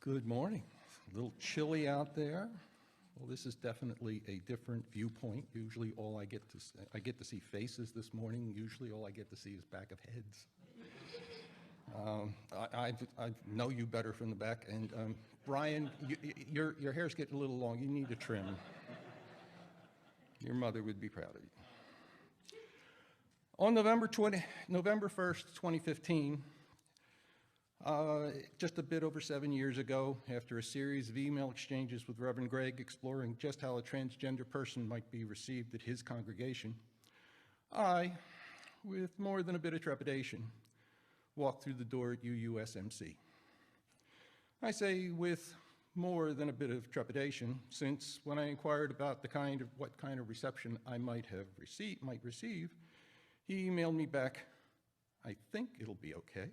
Good morning. A little chilly out there. Well, this is definitely a different viewpoint. Usually all I get to see faces this morning. Usually all I get to see is back of heads. I know you better from the back. And Brian, your hair's getting a little long. You need a trim. Your mother would be proud of you. On November 1st, 2015, just a bit over 7 years ago, after a series of email exchanges with Reverend Greg exploring just how a transgender person might be received at his congregation, I, with more than a bit of trepidation, walked through the door at UUSMC. I say with more than a bit of trepidation, since when I inquired about what kind of reception I might receive, he emailed me back, "I think it'll be okay."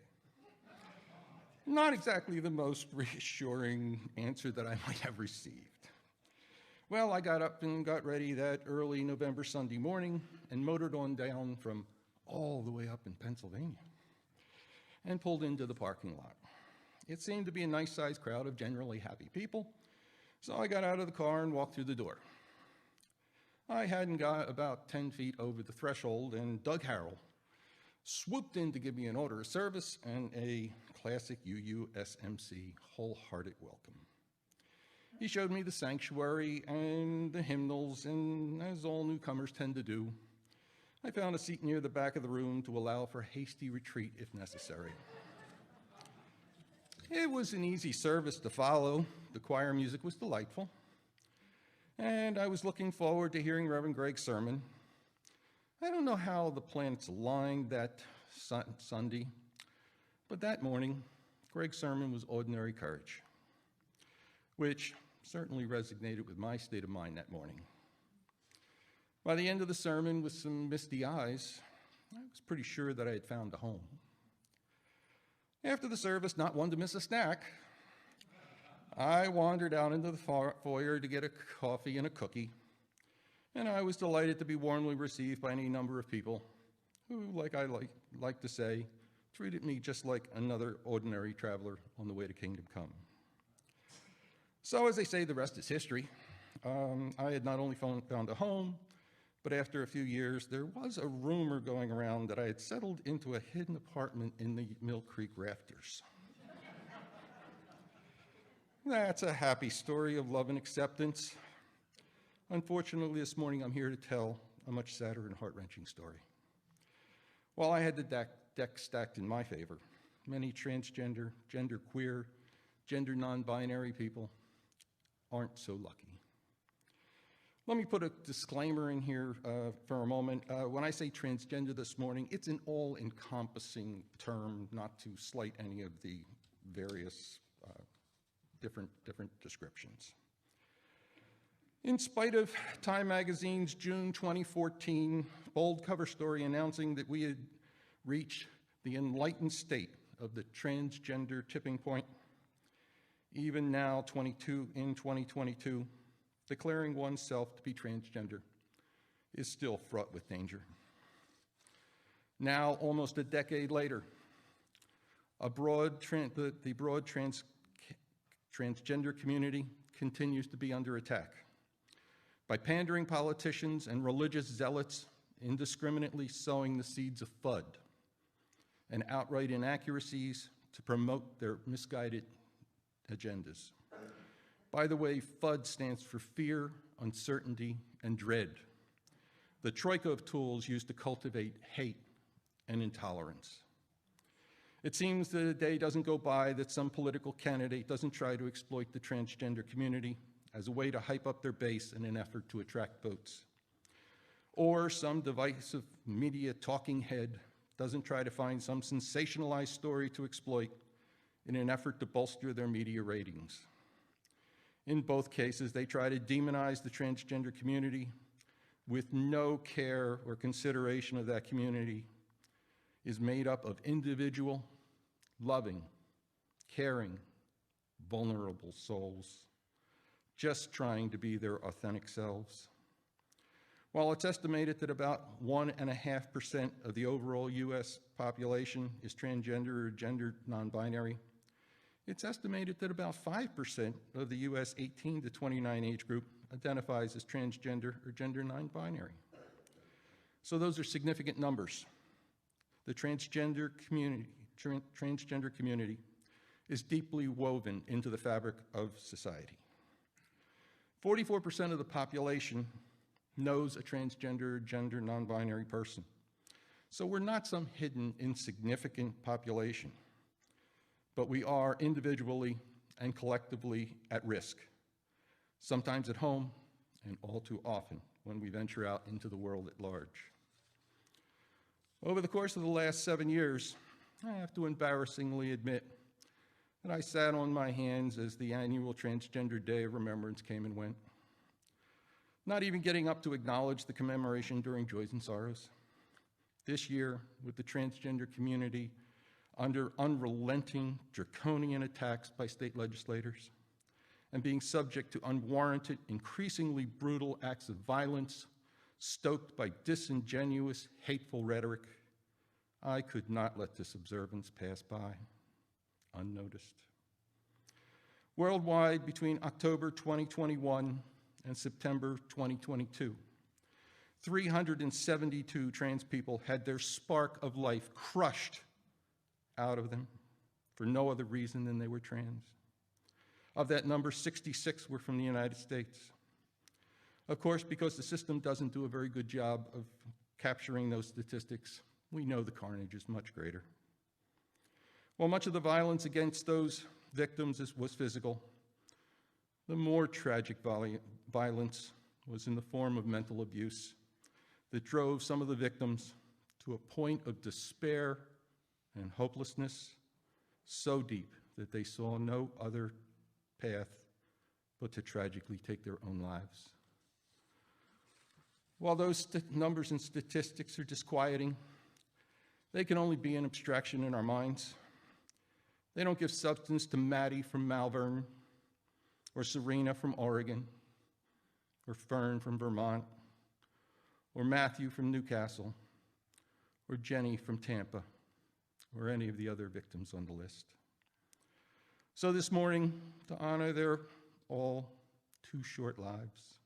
Not exactly the most reassuring answer that I might have received. Well, I got up and got ready that early November Sunday morning and motored on down from all the way up in Pennsylvania and pulled into the parking lot. It seemed to be a nice-sized crowd of generally happy people, so I got out of the car and walked through the door. I hadn't got about 10 feet over the threshold, and Doug Harrell swooped in to give me an order of service and a classic UUSMC wholehearted welcome. He showed me the sanctuary and the hymnals, and as all newcomers tend to do, I found a seat near the back of the room to allow for hasty retreat if necessary. It was an easy service to follow. The choir music was delightful, and I was looking forward to hearing Reverend Greg's sermon. I don't know how the planets aligned that Sunday, but that morning, Greg's sermon was ordinary courage, which certainly resonated with my state of mind that morning. By the end of the sermon, with some misty eyes, I was pretty sure that I had found a home. After the service, not one to miss a snack, I wandered out into the foyer to get a coffee and a cookie, and I was delighted to be warmly received by any number of people who, like I like to say, treated me just like another ordinary traveler on the way to Kingdom Come. So as they say, the rest is history. I had not only found a home, but after a few years, there was a rumor going around that I had settled into a hidden apartment in the Mill Creek rafters. That's a happy story of love and acceptance. Unfortunately, this morning I'm here to tell a much sadder and heart-wrenching story. While I had the deck stacked in my favor, many transgender, genderqueer, gender non-binary people aren't so lucky. Let me put a disclaimer in here for a moment. When I say transgender this morning, it's an all-encompassing term, not to slight any of the various different descriptions. In spite of Time Magazine's June 2014 bold cover story announcing that we had reached the enlightened state of the transgender tipping point, even now, in 2022, declaring oneself to be transgender is still fraught with danger. Now, almost a decade later, the broad transgender community continues to be under attack by pandering politicians and religious zealots indiscriminately sowing the seeds of FUD and outright inaccuracies to promote their misguided agendas. By the way, FUD stands for fear, uncertainty, and dread, the troika of tools used to cultivate hate and intolerance. It seems that a day doesn't go by that some political candidate doesn't try to exploit the transgender community as a way to hype up their base in an effort to attract votes. Or some divisive media talking head doesn't try to find some sensationalized story to exploit in an effort to bolster their media ratings. In both cases, they try to demonize the transgender community with no care or consideration of that community is made up of individual, loving, caring, vulnerable souls, just trying to be their authentic selves. While it's estimated that about 1.5% of the overall US population is transgender or gender non-binary, It's estimated that about 5% of the US 18 to 29 age group identifies as transgender or gender non-binary. So those are significant numbers. The transgender community is deeply woven into the fabric of society. 44% of the population knows a transgender or gender non-binary person. So we're not some hidden, insignificant population, but we are individually and collectively at risk, sometimes at home and all too often when we venture out into the world at large. Over the course of the last 7 years, I have to embarrassingly admit that I sat on my hands as the annual Transgender Day of Remembrance came and went, not even getting up to acknowledge the commemoration during joys and sorrows. This year, with the transgender community under unrelenting, draconian attacks by state legislators and being subject to unwarranted, increasingly brutal acts of violence stoked by disingenuous, hateful rhetoric, I could not let this observance pass by unnoticed. Worldwide, between October 2021 and September 2022, 372 trans people had their spark of life crushed out of them for no other reason than they were trans. Of that number, 66 were from the United States. Of course, because the system doesn't do a very good job of capturing those statistics, we know the carnage is much greater. While much of the violence against those victims was physical, the more tragic violence was in the form of mental abuse that drove some of the victims to a point of despair and hopelessness so deep that they saw no other path but to tragically take their own lives. While those numbers and statistics are disquieting, they can only be an abstraction in our minds. They don't give substance to Maddie from Malvern, or Serena from Oregon, or Fern from Vermont, or Matthew from Newcastle, or Jenny from Tampa, or any of the other victims on the list. So this morning, to honor their all too short lives,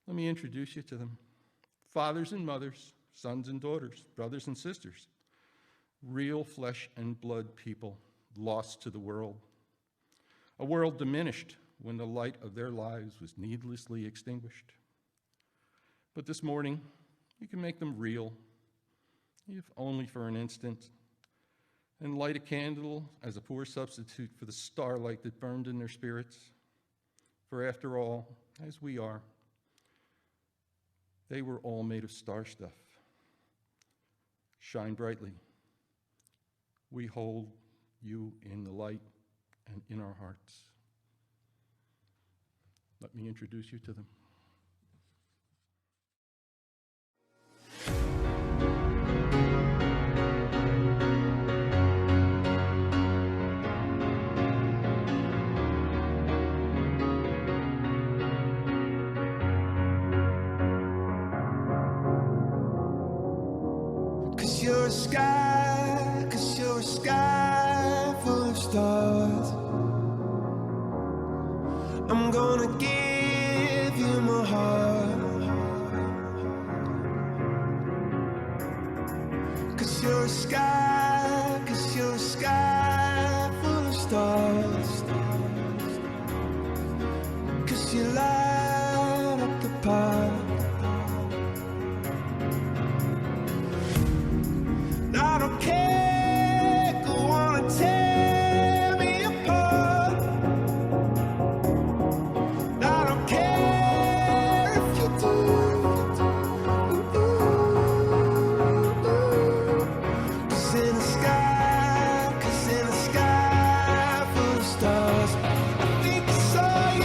let me introduce you to them. Fathers and mothers, sons and daughters, brothers and sisters, real flesh and blood people lost to the world, a world diminished when the light of their lives was needlessly extinguished. But this morning, we can make them real, if only for an instant, and light a candle as a poor substitute for the starlight that burned in their spirits. For after all, as we are, they were all made of star stuff. Shine brightly. We hold you in the light and in our hearts. Let me introduce you to them. You're a sky full of stars. I'm gonna give you my heart. 'Cause you're a sky full of stars. 'Cause you light up the path. I don't care, go on and tear me apart. I don't care if you do. 'Cause in the sky full of stars, I think I saw you.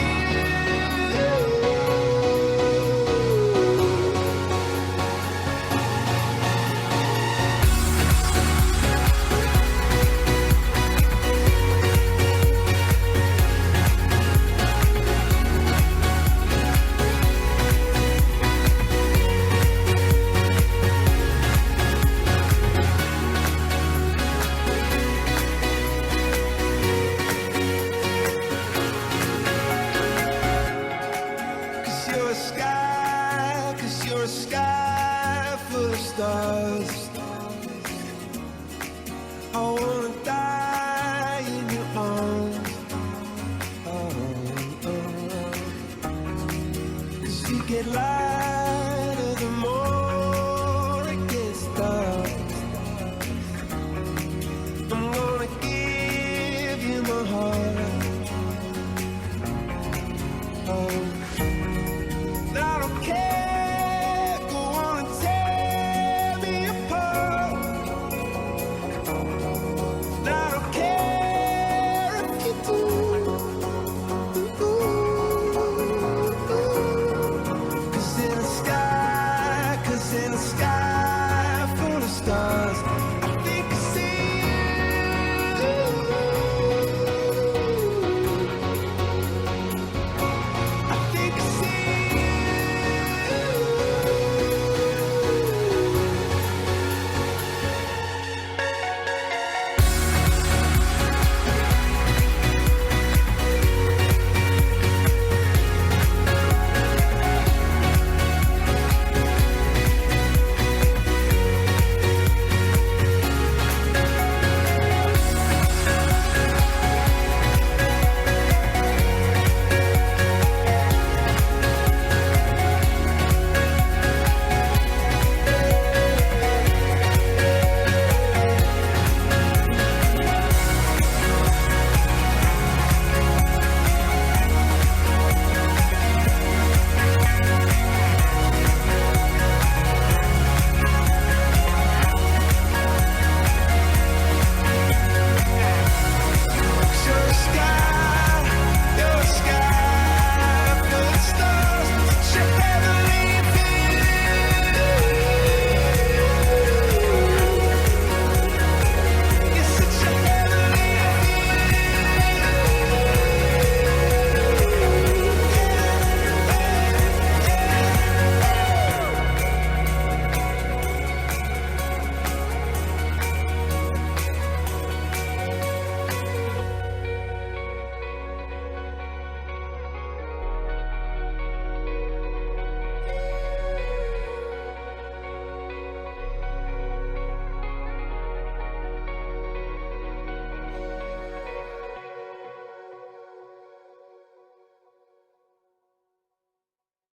get light.